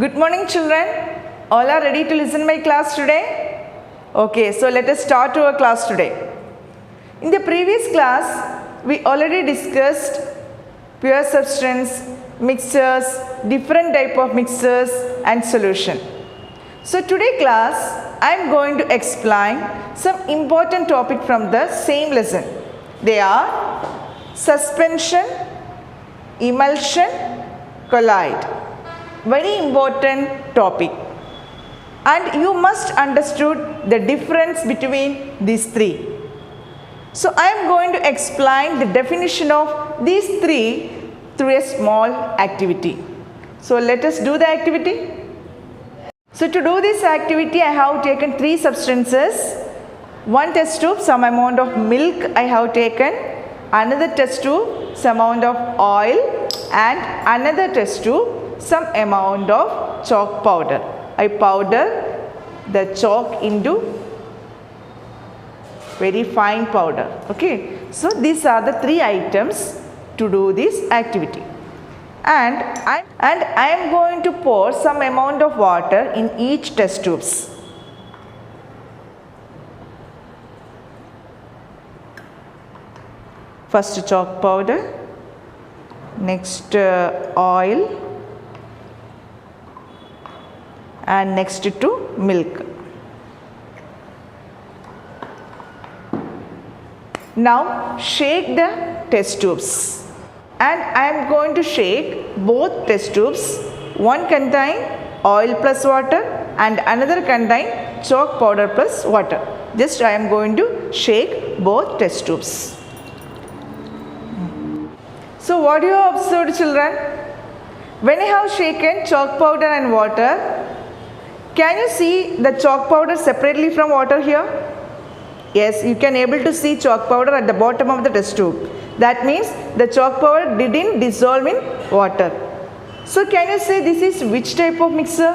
Good morning, children. All are ready to listen my class today? Okay, so let us start our class today. In the previous class, we already discussed pure substance, mixtures, different type of mixtures and solution. So today class, I am going to explain some important topic from the same lesson. They are suspension, emulsion, collide. Very important topic. And you must understood the difference between these three. So I am going to explain the definition of these three through a small activity. So let us do the activity. So to do this activity, I have taken three substances. One test tube, some amount of milk I have taken. Another test tube, some amount of oil. And another test tube, some amount of chalk powder. I powder the chalk into very fine powder. Okay. So these are the three items to do this activity. And I am going to pour some amount of water in each test tubes. First chalk powder, next oil, and next to milk. Now shake the test tubes, and I am going to shake both test tubes. One contain oil plus water and another contain chalk powder plus water. Just I am going to shake both test tubes. So what you have observed, children? When I have shaken chalk powder and water, can you see the chalk powder separately from water here? Yes, you can able to see chalk powder at the bottom of the test tube. That means the chalk powder didn't dissolve in water. So can you say this is which type of mixer?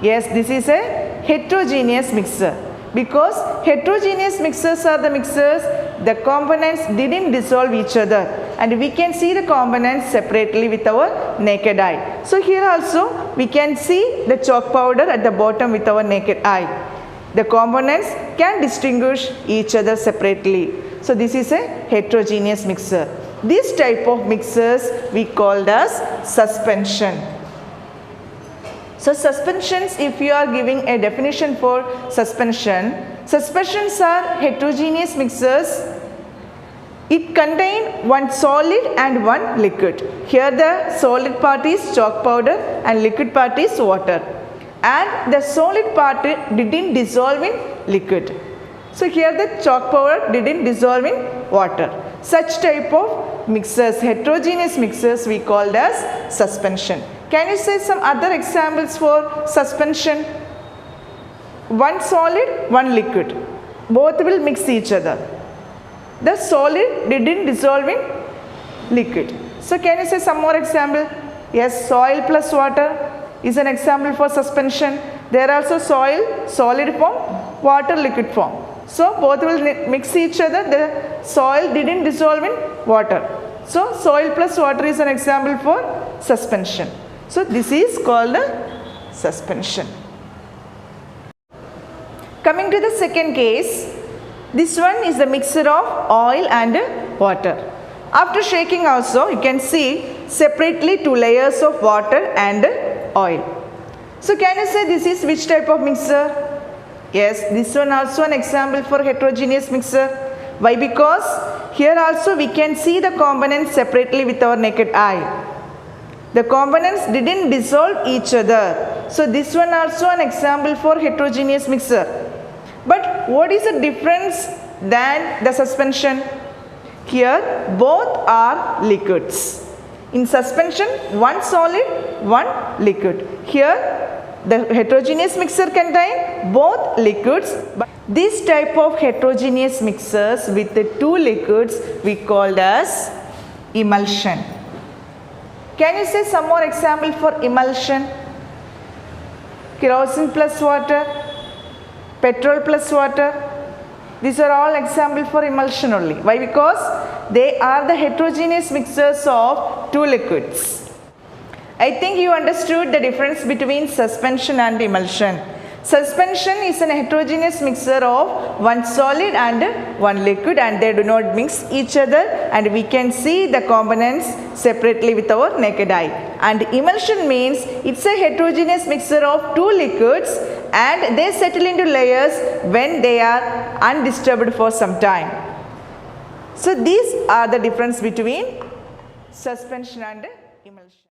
Yes, this is a heterogeneous mixer. Because heterogeneous mixers are the mixers, the components didn't dissolve each other. And we can see the components separately with our naked eye. So here also we can see the chalk powder at the bottom with our naked eye. The components can distinguish each other separately. So this is a heterogeneous mixer. This type of mixers we called as suspension. So suspensions, if you are giving a definition for suspension, suspensions are heterogeneous mixers. It contains one solid and one liquid. Here the solid part is chalk powder and liquid part is water. And the solid part didn't dissolve in liquid. So here the chalk powder didn't dissolve in water. Such type of mixers, heterogeneous mixers, we called as suspension. Can you say some other examples for suspension? One solid, one liquid. Both will mix each other. The solid didn't dissolve in liquid. So can you say some more example? Yes, soil plus water is an example for suspension. There are also soil, solid form, water, liquid form. So both will mix each other. The soil didn't dissolve in water. So soil plus water is an example for suspension. So this is called the suspension. Coming to the second case, this one is the mixture of oil and water. After shaking also, you can see separately two layers of water and oil. So can you say this is which type of mixer? Yes, this one also an example for heterogeneous mixer. Why? Because here also we can see the components separately with our naked eye. The components didn't dissolve each other. So this one also an example for heterogeneous mixer. But what is the difference than the suspension? Here both are liquids. In suspension, one solid, one liquid. Here the heterogeneous mixer contains both liquids. But this type of heterogeneous mixers with the two liquids we called as emulsion. Can you say some more example for emulsion? Kerosene plus water, petrol plus water. These are all examples for emulsion only. Why? Because they are the heterogeneous mixtures of two liquids. I think you understood the difference between suspension and emulsion. Suspension is an heterogeneous mixture of one solid and one liquid, and they do not mix each other, and we can see the components separately with our naked eye. And emulsion means it's a heterogeneous mixture of two liquids and they settle into layers when they are undisturbed for some time. So these are the difference between suspension and